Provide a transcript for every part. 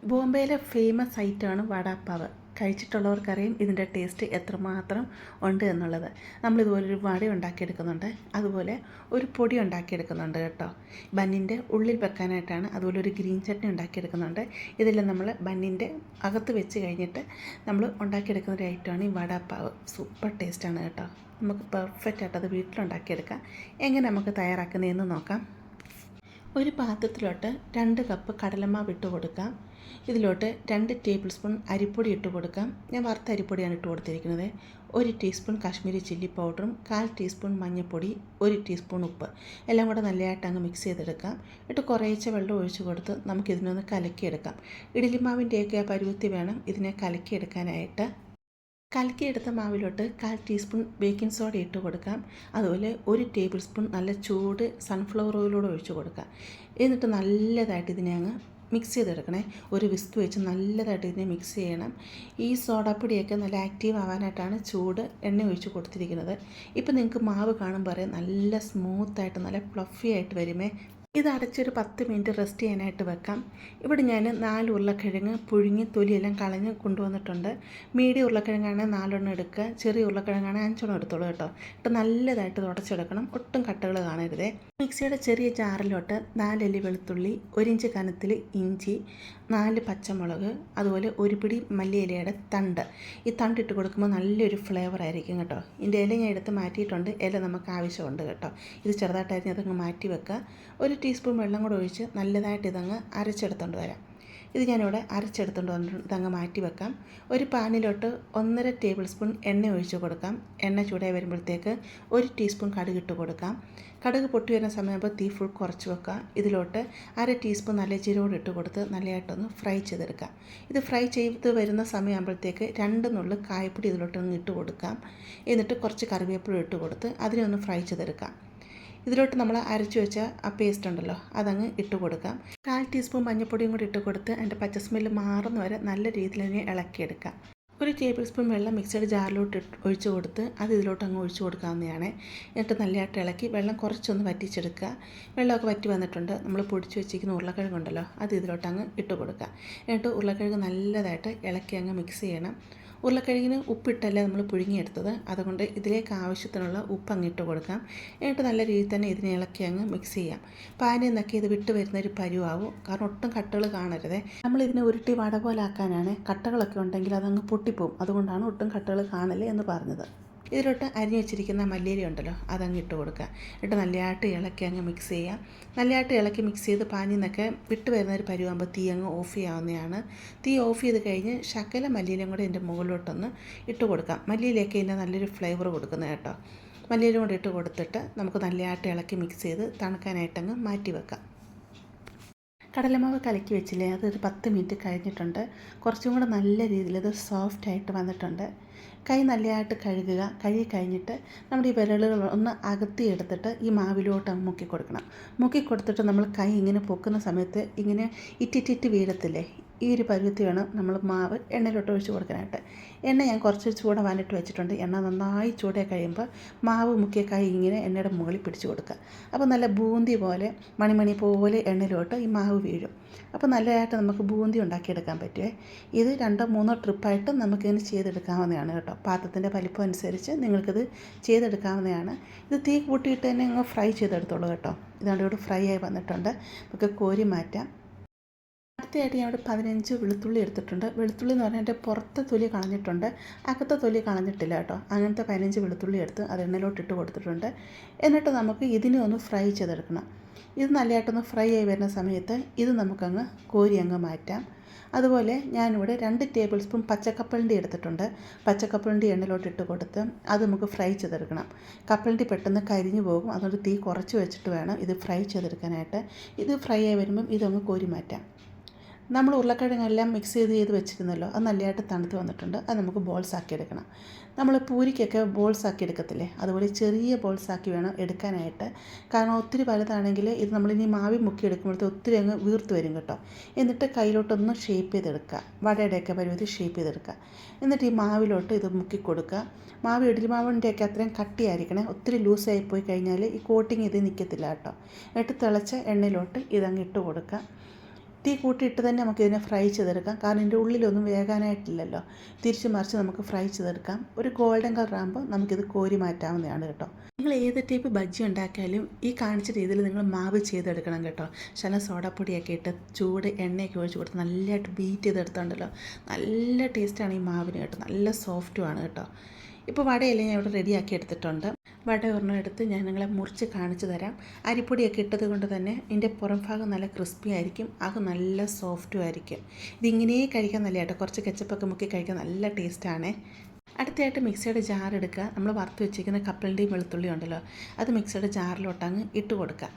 ബോംബെയിലെ ഫേമസ് ഐറ്റമാണ് വടാപ്പാവ്. കഴിച്ചിട്ടുള്ളവർക്കറിയാം ഇതിൻ്റെ ടേസ്റ്റ് എത്രമാത്രം ഉണ്ട് എന്നുള്ളത്. നമ്മളിതുപോലൊരു വട ഉണ്ടാക്കിയെടുക്കുന്നുണ്ട്, അതുപോലെ ഒരു പൊടി ഉണ്ടാക്കിയെടുക്കുന്നുണ്ട് കേട്ടോ. ബന്നിൻ്റെ ഉള്ളിൽ വെക്കാനായിട്ടാണ്. അതുപോലെ ഒരു ഗ്രീൻ ചട്നി ഉണ്ടാക്കിയെടുക്കുന്നുണ്ട്. ഇതെല്ലാം നമ്മൾ ബന്നിൻ്റെ അകത്ത് വെച്ച് കഴിഞ്ഞിട്ട് നമ്മൾ ഉണ്ടാക്കിയെടുക്കുന്ന ഒരു ഐറ്റമാണ് ഈ വടാപ്പാവ്. സൂപ്പർ ടേസ്റ്റാണ് കേട്ടോ. നമുക്ക് പെർഫെക്റ്റ് ആയിട്ട് അത് വീട്ടിലുണ്ടാക്കിയെടുക്കാം. എങ്ങനെ നമുക്ക് തയ്യാറാക്കുന്നതെന്ന് നോക്കാം. ഒരു പാത്രത്തിലോട്ട് 2 കപ്പ് കടലമാവ് ഇട്ട് കൊടുക്കാം. ഇതിലോട്ട് 2 ടേബിൾ സ്പൂൺ അരിപ്പൊടി ഇട്ട് കൊടുക്കാം. ഞാൻ വറുത്ത അരിപ്പൊടിയാണ് ഇട്ട് കൊടുത്തിരിക്കുന്നത്. 1 ടീസ്പൂൺ കാശ്മീരി ചില്ലി പൗഡറും 1/4 ടീസ്പൂൺ മഞ്ഞൾപ്പൊടി, 1 ടീസ്പൂൺ ഉപ്പ് എല്ലാം കൂടെ നല്ലതായിട്ട് അങ്ങ് മിക്സ് ചെയ്തെടുക്കാം. എന്നിട്ട് കുറേശ്ശെ വെള്ളം ഒഴിച്ച് കൊടുത്ത് നമുക്കിതിനൊന്ന് കലക്കിയെടുക്കാം. ഇഡ്ഡലിമാവിൻ്റെയൊക്കെ ആ പരുവത്തി വേണം ഇതിനെ കലക്കിയെടുക്കാനായിട്ട്. കലക്കിയെടുത്ത മാവിലോട്ട് 1/4 ടീസ്പൂൺ ബേക്കിംഗ് സോഡ ഇട്ട് കൊടുക്കാം. അതുപോലെ 1 ടേബിൾ സ്പൂൺ നല്ല ചൂട് സൺഫ്ലവർ ഓയിലൂടെ ഒഴിച്ച് കൊടുക്കാം. എന്നിട്ട് നല്ലതായിട്ട് ഇതിനെ അങ്ങ് മിക്സ് ചെയ്തെടുക്കണേ. ഒരു വിസ്ക് വെച്ച് നല്ലതായിട്ട് ഇതിനെ മിക്സ് ചെയ്യണം. ഈ സോഡാപ്പൊടിയൊക്കെ നല്ല ആക്റ്റീവ് ആവാനായിട്ടാണ് ചൂട് എണ്ണ ഒഴിച്ച് കൊടുത്തിരിക്കുന്നത്. ഇപ്പം നിങ്ങൾക്ക് മാവ് കാണുമ്പോൾ അറിയാം നല്ല സ്മൂത്തായിട്ട് നല്ല ഫ്ലഫി ആയിട്ട് വരുമേ. ഇത് അടച്ചൊരു 10 മിനിറ്റ് റെസ്റ്റ് ചെയ്യാനായിട്ട് വെക്കാം. ഇവിടെ ഞാൻ 4 ഉരുളക്കിഴങ്ങ് പുഴുങ്ങി തൊലിയെല്ലാം കളഞ്ഞ് കൊണ്ടുവന്നിട്ടുണ്ട്. മീഡിയം ഉരുളക്കിഴങ്ങാണ് 4 എണ്ണം എടുക്കുക, ചെറിയ ഉരുളക്കിഴങ്ങാണ് 5 എണ്ണം എടുത്തോളൂ കേട്ടോ. ഇട്ട് നല്ലതായിട്ട് തുടച്ചെടുക്കണം, ഒട്ടും കട്ടകൾ കാണരുതേ. മിക്സിയുടെ ചെറിയ ജാറിലോട്ട് 4 അല്ലി വെളുത്തുള്ളി, 1 ഇഞ്ച് കനത്തിൽ ഇഞ്ചി, 4 പച്ചമുളക്, അതുപോലെ ഒരു പിടി മല്ലിയിലയുടെ തണ്ട്. ഈ തണ്ട് ഇട്ട് കൊടുക്കുമ്പോൾ നല്ലൊരു ഫ്ലേവർ ആയിരിക്കും കേട്ടോ. ഇതിൻ്റെ ഇല ഞാൻ എടുത്ത് മാറ്റിയിട്ടുണ്ട്, ഇല നമുക്ക് ആവശ്യമുണ്ട് കേട്ടോ. ഇത് ചെറുതായിട്ടായിരുന്നു അതങ്ങ് മാറ്റി വെക്കുക. 1 ടീസ്പൂൺ വെള്ളം കൂടെ ഒഴിച്ച് നല്ലതായിട്ട് ഇതങ്ങ് അരച്ചെടുത്തുകൊണ്ട് വരാം. ഇത് ഞാനിവിടെ അരച്ചെടുത്തുകൊണ്ട് ഇതങ്ങ് മാറ്റി വെക്കാം. ഒരു പാനിലോട്ട് 1.5 ടേബിൾ സ്പൂൺ എണ്ണ ഒഴിച്ച് കൊടുക്കാം. എണ്ണ ചൂടായി വരുമ്പോഴത്തേക്ക് 1 ടീസ്പൂൺ കടുക് ഇട്ട് കൊടുക്കാം. കടുക് പൊട്ടി വരുന്ന സമയമാകുമ്പോൾ തീ ഫുൾ കുറച്ച് വെക്കാം. ഇതിലോട്ട് 1/2 ടീസ്പൂൺ നല്ല ജീരകം ഇട്ട് കൊടുത്ത് നല്ലതായിട്ടൊന്ന് ഫ്രൈ ചെയ്തെടുക്കാം. ഇത് ഫ്രൈ ചെയ്ത് വരുന്ന സമയമാകുമ്പോഴത്തേക്ക് 2 നുള്ള് കായപ്പൊടി ഇതിലോട്ടൊന്ന് ഇട്ട് കൊടുക്കാം. എന്നിട്ട് കുറച്ച് കറിവേപ്പില ഇട്ട് കൊടുത്ത് അതിനെ ഒന്ന് ഫ്രൈ ചെയ്തെടുക്കാം. ഇതിലോട്ട് നമ്മൾ അരച്ചു വെച്ച ആ പേസ്റ്റ് ഉണ്ടല്ലോ അതങ്ങ് ഇട്ട് കൊടുക്കാം. 1/4 ടീസ്പൂൺ മഞ്ഞൾപ്പൊടിയും കൂടി ഇട്ട് കൊടുത്ത് അതിൻ്റെ പച്ച സ്മെല്ല് മാറുന്ന വരെ നല്ല രീതിയിൽ തന്നെ ഇളക്കിയെടുക്കാം. 1 ടേബിൾ സ്പൂൺ വെള്ളം മിക്സിയുടെ ജാറിലോട്ട് ഒഴിച്ച് കൊടുത്ത് അത് ഇതിലോട്ട് അങ്ങ് ഒഴിച്ച് കൊടുക്കാവുന്നതാണ്. എന്നിട്ട് നല്ലതായിട്ട് ഇളക്കി വെള്ളം കുറച്ചൊന്ന് വറ്റിച്ചെടുക്കുക. വെള്ളമൊക്കെ വറ്റി വന്നിട്ടുണ്ട്. നമ്മൾ പൊടിച്ച് വെച്ചിരിക്കുന്ന ഉരുളക്കിഴങ്ങുണ്ടല്ലോ അത് ഇതിലോട്ട് അങ്ങ് ഇട്ട് കൊടുക്കുക. എന്നിട്ട് ഉരുളക്കിഴങ്ങ് നല്ലതായിട്ട് ഇളക്കി അങ്ങ് മിക്സ് ചെയ്യണം. ഉരുളക്കിഴങ്ങിന് ഉപ്പിട്ടല്ലേ നമ്മൾ പുഴുങ്ങിയെടുത്തത്, അതുകൊണ്ട് ഇതിലേക്ക് ആവശ്യത്തിനുള്ള ഉപ്പ് അങ്ങ് ഇട്ട് കൊടുക്കാം. എന്നിട്ട് നല്ല രീതിയിൽ തന്നെ ഇതിനെ ഇളക്കി അങ്ങ് മിക്സ് ചെയ്യാം. പാനിൽ നിന്നൊക്കെ ഇത് വിട്ട് വരുന്നൊരു പരുവാവും, കാരണം ഒട്ടും കട്ടകൾ കാണരുതേ. നമ്മളിതിനെ ഉരുട്ടി വട പോലെ ആക്കാനാണ്. കട്ടകളൊക്കെ ഉണ്ടെങ്കിൽ അതങ്ങ് പൊട്ടിപ്പോവും, അതുകൊണ്ടാണ് ഒട്ടും കട്ടകൾ കാണല്ലേ എന്ന് പറഞ്ഞത്. ഇതിലോട്ട് അരിഞ്ഞ് വെച്ചിരിക്കുന്ന മല്ലിയില ഉണ്ടല്ലോ അതങ്ങ് ഇട്ട് കൊടുക്കുക. എന്നിട്ട് നല്ലതായിട്ട് ഇളക്കി അങ്ങ് മിക്സ് ചെയ്യാം. നല്ലതായിട്ട് ഇളക്കി മിക്സ് ചെയ്ത് പാനിൽ നിന്നൊക്കെ വിട്ട് വരുന്നൊരു പരുവാകുമ്പോൾ തീ അങ്ങ് ഓഫ് ചെയ്യാവുന്നതാണ്. തീ ഓഫ് ചെയ്ത് കഴിഞ്ഞ് ശകല മല്ലിയിലയും കൂടെ ഇതിൻ്റെ മുകളിലോട്ടൊന്ന് ഇട്ട് കൊടുക്കാം. മല്ലിയിലേക്ക് ഇതിൻ്റെ നല്ലൊരു ഫ്ലേവർ കൊടുക്കുന്നത് കേട്ടോ. മല്ലിയിലും കൂടെ ഇട്ട് കൊടുത്തിട്ട് നമുക്ക് നല്ലതായിട്ട് ഇളക്കി മിക്സ് ചെയ്ത് തണുക്കാനായിട്ടങ്ങ് മാറ്റി വെക്കാം. കടലമാവ് കലക്കി വെച്ചില്ലേ, അതൊരു 10 മിനിറ്റ് കഴിഞ്ഞിട്ടുണ്ട്. കുറച്ചും കൂടെ നല്ല രീതിയിൽ ഇത് സോഫ്റ്റായിട്ട് വന്നിട്ടുണ്ട്. കൈ നല്ലതായിട്ട് കഴുകുക. കഴുകി കഴിഞ്ഞിട്ട് നമ്മുടെ ഈ വിരലുകൾ ഒന്ന് അകത്തി എടുത്തിട്ട് ഈ മാവിലോട്ട് അങ്ങ് മുക്കി കൊടുക്കണം. മുക്കി കൊടുത്തിട്ട് നമ്മൾ കൈ ഇങ്ങനെ പൊക്കുന്ന സമയത്ത് ഇങ്ങനെ ഇറ്റിറ്റിറ്റ് വീഴത്തില്ലേ, ഈ ഒരു പരുവത്തിൽ വേണം നമ്മൾ മാവ് എണ്ണയിലോട്ട് ഒഴിച്ച് കൊടുക്കാനായിട്ട്. എണ്ണ ഞാൻ കുറച്ച് ചൂടാവാനിട്ട് വെച്ചിട്ടുണ്ട്. എണ്ണ നന്നായി ചൂടായി കഴിയുമ്പോൾ മാവ് മുക്കിയ കൈ ഇങ്ങനെ എണ്ണയുടെ മുകളിൽ പിടിച്ച് കൊടുക്കുക. അപ്പോൾ നല്ല ബൂന്തി പോലെ മണിമണി പോലെ എണ്ണയിലോട്ട് ഈ മാവ് വീഴും. അപ്പോൾ നല്ലതായിട്ട് നമുക്ക് ബൂന്തി ഉണ്ടാക്കിയെടുക്കാൻ പറ്റുമേ. ഇത് 2-3 ട്രിപ്പായിട്ട് നമുക്കിതിന് ചെയ്തെടുക്കാവുന്നതാണ് കേട്ടോ. പാത്രത്തിൻ്റെ വലിപ്പം അനുസരിച്ച് നിങ്ങൾക്കിത് ചെയ്തെടുക്കാവുന്നതാണ്. ഇത് തീ കൂട്ടിയിട്ട് തന്നെ അങ്ങ് ഫ്രൈ ചെയ്തെടുത്തോളൂ കേട്ടോ. ഇതുകൊണ്ട് ഇവിടെ ഫ്രൈ ആയി വന്നിട്ടുണ്ട്. നമുക്ക് കോരി മാറ്റാം. അടുത്തയായിട്ട് ഞാൻ ഇവിടെ 15 വെളുത്തുള്ളി എടുത്തിട്ടുണ്ട്. വെളുത്തുള്ളി എന്ന് പറഞ്ഞാൽ എൻ്റെ പുറത്തെ തൊലി കളഞ്ഞിട്ടുണ്ട്, അകത്തെ തൊലി കളഞ്ഞിട്ടില്ല കേട്ടോ. അങ്ങനത്തെ 15 വെളുത്തുള്ളി എടുത്ത് അത് എണ്ണയിലോട്ട് ഇട്ട് കൊടുത്തിട്ടുണ്ട്. എന്നിട്ട് നമുക്ക് ഇതിനെ ഒന്ന് ഫ്രൈ ചെയ്തെടുക്കണം. ഇത് നല്ലതായിട്ടൊന്ന് ഫ്രൈ ആയി വരുന്ന സമയത്ത് ഇത് നമുക്കങ്ങ് കോരി അങ്ങ് മാറ്റാം. അതുപോലെ ഞാനിവിടെ 2 ടേബിൾ സ്പൂൺ പച്ചക്കപ്പലണ്ടി എടുത്തിട്ടുണ്ട്. പച്ചക്കപ്പലണ്ടി എണ്ണയിലോട്ട് ഇട്ട് കൊടുത്ത് അത് നമുക്ക് ഫ്രൈ ചെയ്തെടുക്കണം. കപ്പലണ്ടി പെട്ടെന്ന് കരിഞ്ഞു പോകും, അതുകൊണ്ട് തീ കുറച്ച് വെച്ചിട്ട് വേണം ഇത് ഫ്രൈ ചെയ്തെടുക്കാനായിട്ട്. ഇത് ഫ്രൈ ആയി വരുമ്പം ഇതങ്ങ് കോരി മാറ്റാം. നമ്മൾ ഉരുളക്കിഴങ്ങെല്ലാം മിക്സ് ചെയ്ത് വെച്ചിരുന്നല്ലോ, അത് നല്ലതായിട്ട് തണുത്ത് വന്നിട്ടുണ്ട്. അത് നമുക്ക് ബോൾസ് ആക്കി എടുക്കണം. നമ്മൾ പൂരിക്കൊക്കെ ബോൾസ് ആക്കി എടുക്കത്തില്ലേ, അതുപോലെ ചെറിയ ബോൾസ് ആക്കി വേണം എടുക്കാനായിട്ട്. കാരണം ഒത്തിരി വലുതാണെങ്കിൽ ഇത് നമ്മളിനി മാവി മുക്കി എടുക്കുമ്പോഴത്തെ ഒത്തിരി അങ്ങ് വീർത്ത് വരും കേട്ടോ. എന്നിട്ട് കയ്യിലോട്ടൊന്ന് ഷേപ്പ് ചെയ്തെടുക്കുക. വടയുടെയൊക്കെ പരുവത്തിൽ ഷേപ്പ് ചെയ്തെടുക്കുക. എന്നിട്ട് ഈ മാവിലോട്ട് ഇത് മുക്കി കൊടുക്കുക. മാവ് ഇഡ്ഡലി മാവിൻ്റെയൊക്കെ അത്രയും കട്ടിയായിരിക്കണേ. ഒത്തിരി ലൂസായി പോയി കഴിഞ്ഞാൽ ഈ കോട്ടിങ് ഇത് നിൽക്കത്തില്ല കേട്ടോ. എന്നിട്ട് തിളച്ച എണ്ണയിലോട്ട് ഇതങ്ങ് ഇട്ട് കൊടുക്കുക. തീ കൂട്ടിയിട്ട് തന്നെ നമുക്കിതിനെ ഫ്രൈ ചെയ്തെടുക്കാം. കാരണം ഇതിൻ്റെ ഉള്ളിലൊന്നും വേകാനായിട്ടില്ലല്ലോ. തിരിച്ച് മറിച്ച് നമുക്ക് ഫ്രൈ ചെയ്തെടുക്കാം. ഒരു ഗോൾഡൻ കളർ ആകുമ്പോൾ നമുക്കിത് കോരി മാറ്റാവുന്നതാണ് കേട്ടോ. നിങ്ങൾ ഏത് ടൈപ്പ് ബജ്ജി ഉണ്ടാക്കിയാലും ഈ കാണിച്ച രീതിയിൽ നിങ്ങൾ മാവ് ചെയ്തെടുക്കണം കേട്ടോ. ശകലം സോഡാപ്പൊടിയൊക്കെ ഇട്ട് ചൂട് എണ്ണയൊക്കെ ഒഴിച്ച് കൊടുത്ത് നല്ലതായിട്ട് ബീറ്റ് ചെയ്തെടുത്തോണ്ടല്ലോ നല്ല ടേസ്റ്റാണ് ഈ മാവിന് കേട്ടോ. നല്ല സോഫ്റ്റുമാണ് കേട്ടോ. ഇപ്പോൾ വടയെല്ലാം ഞാൻ ഇവിടെ റെഡിയാക്കി എടുത്തിട്ടുണ്ട്. വട ഒരെണ്ണം എടുത്ത് ഞാൻ നിങ്ങളെ മുറിച്ച് കാണിച്ചു തരാം. അരിപ്പൊടിയൊക്കെ ഇട്ടത് കൊണ്ട് തന്നെ ഇതിൻ്റെ പുറം ഭാഗം നല്ല ക്രിസ്പി ആയിരിക്കും, അത് നല്ല സോഫ്റ്റും ആയിരിക്കും. ഇതിങ്ങനെ കഴിക്കാൻ നല്ല കേട്ടോ. കുറച്ച് കെച്ചപ്പൊക്കെ മുക്കി കഴിക്കാൻ നല്ല ടേസ്റ്റാണേ. അടുത്തതായിട്ട് മിക്സിയുടെ ജാർ എടുക്കുക. നമ്മൾ വറുത്ത് വെച്ചിരിക്കുന്ന കപ്പലണ്ടിയും വെളുത്തുള്ളിയും ഉണ്ടല്ലോ, അത് മിക്സിയുടെ ജാറിലോട്ടങ്ങ് ഇട്ട് കൊടുക്കുക.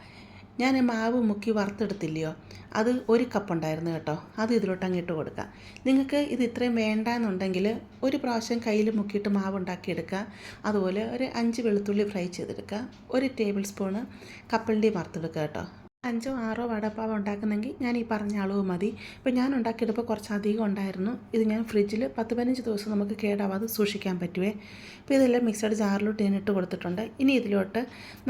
ഞാൻ മാവ് മുക്കി വറുത്തെടുത്തില്ലയോ, അത് 1 കപ്പ് ഉണ്ടായിരുന്നു കേട്ടോ. അത് ഇതിലോട്ട് അങ്ങ് ഇട്ട് കൊടുക്കുക. നിങ്ങൾക്ക് ഇത് ഇത്രയും വേണ്ടാന്നുണ്ടെങ്കിൽ ഒരു പ്രാവശ്യം കയ്യിൽ മുക്കിയിട്ട് മാവ് ഉണ്ടാക്കിയെടുക്കുക. അതുപോലെ ഒരു 5 വെളുത്തുള്ളി ഫ്രൈ ചെയ്തെടുക്കുക. 1 ടേബിൾ സ്പൂണ് കപ്പലണ്ടി വറുത്തെടുക്കുക കേട്ടോ. 5 6 വടപ്പാവ് ഉണ്ടാക്കുന്നെങ്കിൽ ഞാൻ ഈ പറഞ്ഞ അളവ് മതി. ഇപ്പോൾ ഞാൻ ഉണ്ടാക്കിയെടുപ്പോൾ കുറച്ചധികം ഉണ്ടായിരുന്നു. ഇത് ഞാൻ ഫ്രിഡ്ജിൽ 10-15 ദിവസം നമുക്ക് കേടാവാതെ സൂക്ഷിക്കാൻ പറ്റുമേ. ഇപ്പോൾ ഇതെല്ലാം മിക്സഡ് ജാറിലോട്ട് ഞാൻ ഇട്ട് കൊടുത്തിട്ടുണ്ട്. ഇനി ഇതിലോട്ട്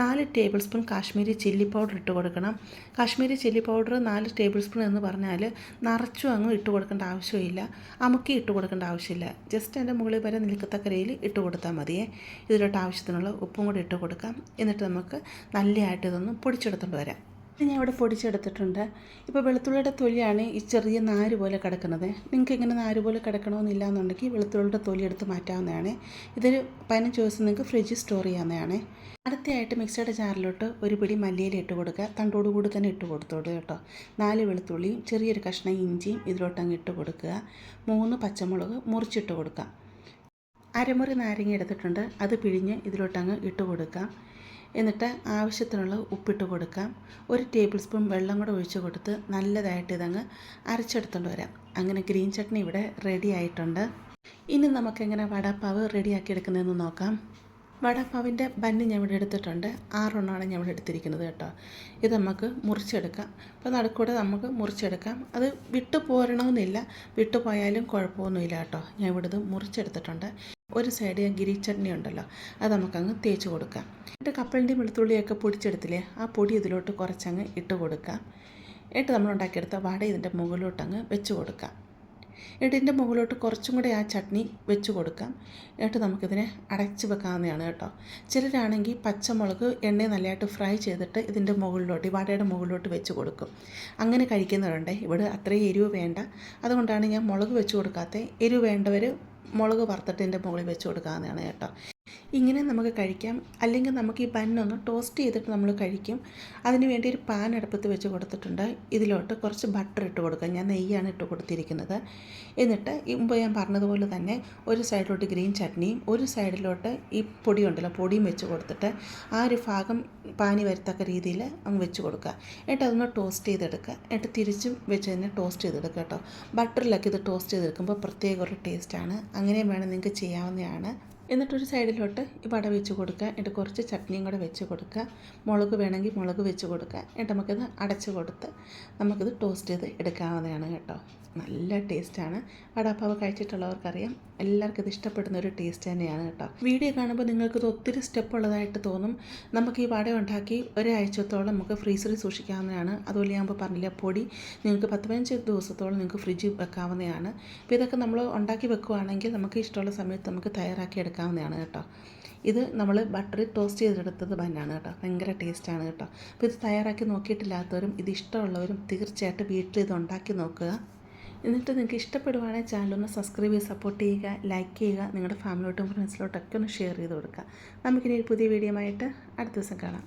4 table spoon Kashmiri chilli powder ഇട്ട് കൊടുക്കണം. Kashmiri chilli powder 4 table spoon എന്ന് പറഞ്ഞാൽ നിറച്ചും അങ്ങ് ഇട്ട് കൊടുക്കേണ്ട ആവശ്യമില്ല, അമുക്കി ഇട്ട് കൊടുക്കേണ്ട ആവശ്യമില്ല. ജസ്റ്റ് അതിൻ്റെ മുകളിൽ വരെ നിൽക്കത്തക്ക രീതിയിൽ ഇട്ട് കൊടുത്താൽ മതിയേ. ഇതിലോട്ട് ആവശ്യത്തിനുള്ള ഉപ്പും കൂടി ഇട്ട് കൊടുക്കാം. എന്നിട്ട് നമുക്ക് നല്ലതായിട്ട് ഇതൊന്ന് പൊടിച്ചെടുത്തുകൊണ്ട് വരാം. ഇത് ഞാൻ ഇവിടെ പൊടിച്ചെടുത്തിട്ടുണ്ട്. ഇപ്പോൾ വെളുത്തുള്ളിയുടെ തൊലിയാണ് ഈ ചെറിയ നാര് പോലെ കിടക്കുന്നത്. നിങ്ങൾക്ക് ഇങ്ങനെ നാര് പോലെ കിടക്കണമെന്നില്ല എന്നുണ്ടെങ്കിൽ വെളുത്തുള്ളിയുടെ തൊലി എടുത്ത് മാറ്റാവുന്നതാണ്. ഇതൊരു 15 ദിവസം നിങ്ങൾക്ക് ഫ്രിഡ്ജിൽ സ്റ്റോർ ചെയ്യാവുന്നതാണ്. അടുത്തയായിട്ട് മിക്സിയുടെ ജാറിലോട്ട് ഒരു പിടി മല്ലിയില ഇട്ട് കൊടുക്കുക. തണ്ടോടുകൂടി തന്നെ ഇട്ട് കൊടുത്തോളൂ കേട്ടോ. 4 വെളുത്തുള്ളിയും ചെറിയൊരു കഷ്ണം ഇഞ്ചിയും ഇതിലോട്ടങ്ങ് ഇട്ട് കൊടുക്കുക. 3 പച്ചമുളക് മുറിച്ചിട്ട് കൊടുക്കുക. അരമുറി നാരങ്ങ എടുത്തിട്ടുണ്ട്, അത് പിഴിഞ്ഞ് ഇതിലോട്ടങ്ങ് ഇട്ട് കൊടുക്കാം. എന്നിട്ട് ആവശ്യത്തിനുള്ള ഉപ്പിട്ട് കൊടുക്കാം. 1 ടേബിൾ സ്പൂൺ വെള്ളം കൂടെ ഒഴിച്ച് കൊടുത്ത് നല്ലതായിട്ട് ഇതങ്ങ് അരച്ചെടുത്തുകൊണ്ട് വരാം. അങ്ങനെ ഗ്രീൻ ചട്നി ഇവിടെ റെഡി ആയിട്ടുണ്ട്. ഇനി നമുക്കെങ്ങനെ വടാപ്പാവ് റെഡിയാക്കി എടുക്കുന്നതെന്ന് നോക്കാം. വടാപ്പാവിൻ്റെ ബന്ന് ഞാൻ ഇവിടെ എടുത്തിട്ടുണ്ട്. 6 എണ്ണമാണ് ഞാൻ ഇവിടെ എടുത്തിരിക്കുന്നത് കേട്ടോ. ഇത് നമുക്ക് മുറിച്ചെടുക്കാം. അപ്പോൾ നടുക്കൂടെ നമുക്ക് മുറിച്ചെടുക്കാം. അത് വിട്ടു പോരണമെന്നില്ല, വിട്ടു പോയാലും കുഴപ്പമൊന്നുമില്ല കേട്ടോ. ഞാൻ ഇവിടെ ഇത് മുറിച്ചെടുത്തിട്ടുണ്ട്. ഒരു സൈഡ് ഗ്രീൻ ചട്നി ഉണ്ടല്ലോ, അത് നമുക്കങ്ങ് തേച്ച് കൊടുക്കാം. എന്നിട്ട് കപ്പലണ്ടിയും വെളുത്തുള്ളിയൊക്കെ പൊടിച്ചെടുത്തില്ലേ, ആ പൊടി ഇതിലോട്ട് കുറച്ചങ്ങ് ഇട്ട് കൊടുക്കാം. എന്നിട്ട് നമ്മൾ ഉണ്ടാക്കിയെടുത്ത വട ഇതിൻ്റെ മുകളിലോട്ടങ്ങ് വെച്ച് കൊടുക്കാം. ഇതിൻ്റെ മുകളിലോട്ട് കുറച്ചും കൂടെ ആ ചട്നി വെച്ച് കൊടുക്കാം. എന്നിട്ട് നമുക്കിതിനെ അടച്ച് വെക്കാവുന്നതാണ് കേട്ടോ. ചിലരാണെങ്കിൽ പച്ചമുളക് എണ്ണ നല്ലതായിട്ട് ഫ്രൈ ചെയ്തിട്ട് ഇതിൻ്റെ മുകളിലോട്ട്, ഈ വടയുടെ മുകളിലോട്ട് വെച്ച് കൊടുക്കും. അങ്ങനെ കഴിക്കുന്നവരുണ്ട്. ഇവിടെ അത്രയും എരിവ് വേണ്ട, അതുകൊണ്ടാണ് ഞാൻ മുളക് വെച്ച് കൊടുക്കാത്തത്. എരിവ് വേണ്ടവർ മുളക് വറുത്തിട്ട് ഇതിൻ്റെ മുകളിൽ വെച്ച് കൊടുക്കാവുന്നതാണ് കേട്ടോ. ഇങ്ങനെ നമുക്ക് കഴിക്കാം. അല്ലെങ്കിൽ നമുക്ക് ഈ ബന്നൊന്ന് ടോസ്റ്റ് ചെയ്തിട്ട് നമ്മൾ കഴിക്കും. അതിന് വേണ്ടി ഒരു പാൻ അടുപ്പത്ത് വെച്ച് കൊടുത്തിട്ടുണ്ട്. ഇതിലോട്ട് കുറച്ച് ബട്ടർ ഇട്ട് കൊടുക്കുക. ഞാൻ നെയ്യാണ് ഇട്ട് കൊടുത്തിരിക്കുന്നത്. എന്നിട്ട് മുമ്പ് ഞാൻ പറഞ്ഞതുപോലെ തന്നെ ഒരു സൈഡിലോട്ട് ഗ്രീൻ ചട്നിയും ഒരു സൈഡിലോട്ട് ഈ പൊടി ഉണ്ടല്ലോ, പൊടിയും വെച്ച് കൊടുത്തിട്ട് ആ ഒരു ഭാഗം പാനി വരത്തക്ക രീതിയിൽ അങ്ങ് വെച്ച് കൊടുക്കുക. എന്നിട്ട് അതൊന്ന് ടോസ്റ്റ് ചെയ്തെടുക്കുക. എന്നിട്ട് തിരിച്ചും വെച്ച് തന്നെ ടോസ്റ്റ് ചെയ്തെടുക്കുക കേട്ടോ. ബട്ടറിലൊക്കെ ഇത് ടോസ്റ്റ് ചെയ്തെടുക്കുമ്പോൾ പ്രത്യേക ഒരു ടേസ്റ്റാണ്. അങ്ങനെയും വേണം നിങ്ങൾക്ക് ചെയ്യാവുന്നതാണ്. എന്നിട്ടൊരു സൈഡിലോട്ട് ഈ വട വെച്ച് കൊടുക്കുക. എന്നിട്ട് കുറച്ച് ചട്നിയും കൂടെ വെച്ച് കൊടുക്കുക. മുളക് വേണമെങ്കിൽ മുളക് വെച്ച് കൊടുക്കുക. എന്നിട്ട് നമുക്കിത് അടച്ച് കൊടുത്ത് നമുക്കിത് ടോസ്റ്റ് ചെയ്ത് എടുക്കാവുന്നതാണ് കേട്ടോ. നല്ല ടേസ്റ്റാണ്. വടാപ്പാവ് കഴിച്ചിട്ടുള്ളവർക്കറിയാം, എല്ലാവർക്കും ഇത് ഇഷ്ടപ്പെടുന്ന ഒരു ടേസ്റ്റ് തന്നെയാണ് കേട്ടോ. വീഡിയോ കാണുമ്പോൾ നിങ്ങൾക്കിത് ഒത്തിരി സ്റ്റെപ്പ് ഉള്ളതായിട്ട് തോന്നും. നമുക്ക് ഈ വട ഉണ്ടാക്കി ഒരാഴ്ചത്തോളം നമുക്ക് ഫ്രീസറിൽ സൂക്ഷിക്കാവുന്നതാണ്. അതുപോലെ ഞാൻ പറഞ്ഞില്ല, പൊടി നിങ്ങൾക്ക് 10-15 ദിവസത്തോളം നിങ്ങൾക്ക് ഫ്രിഡ്ജിൽ വെക്കാവുന്നതാണ്. അപ്പോൾ ഇതൊക്കെ നമ്മൾ ഉണ്ടാക്കി വെക്കുകയാണെങ്കിൽ നമുക്ക് ഇഷ്ടമുള്ള സമയത്ത് നമുക്ക് തയ്യാറാക്കി എടുക്കാവുന്നതാണ് കേട്ടോ. ഇത് നമ്മൾ ബട്ടറിൽ ടോസ്റ്റ് ചെയ്തെടുത്തത് ബന്നാണ് കേട്ടോ. ഭയങ്കര ടേസ്റ്റാണ് കേട്ടോ. അപ്പോൾ ഇത് തയ്യാറാക്കി നോക്കിയിട്ടില്ലാത്തവരും ഇത് ഇഷ്ടമുള്ളവരും തീർച്ചയായിട്ടും വീട്ടിൽ ഇത് ഉണ്ടാക്കി നോക്കുക. എന്നിട്ട് നിങ്ങൾക്ക് ഇഷ്ടപ്പെടുവാണെങ്കിൽ ചാനലൊന്ന് സബ്സ്ക്രൈബ് ചെയ്ത് സപ്പോർട്ട് ചെയ്യുക, ലൈക്ക് ചെയ്യുക, നിങ്ങളുടെ ഫാമിലിയോട്ടും ഫ്രണ്ട്സിലോട്ടൊക്കെ ഒന്ന് ഷെയർ ചെയ്ത് കൊടുക്കുക. നമുക്കിനി ഒരു പുതിയ വീഡിയോ ആയിട്ട് അടുത്ത ദിവസം കാണാം.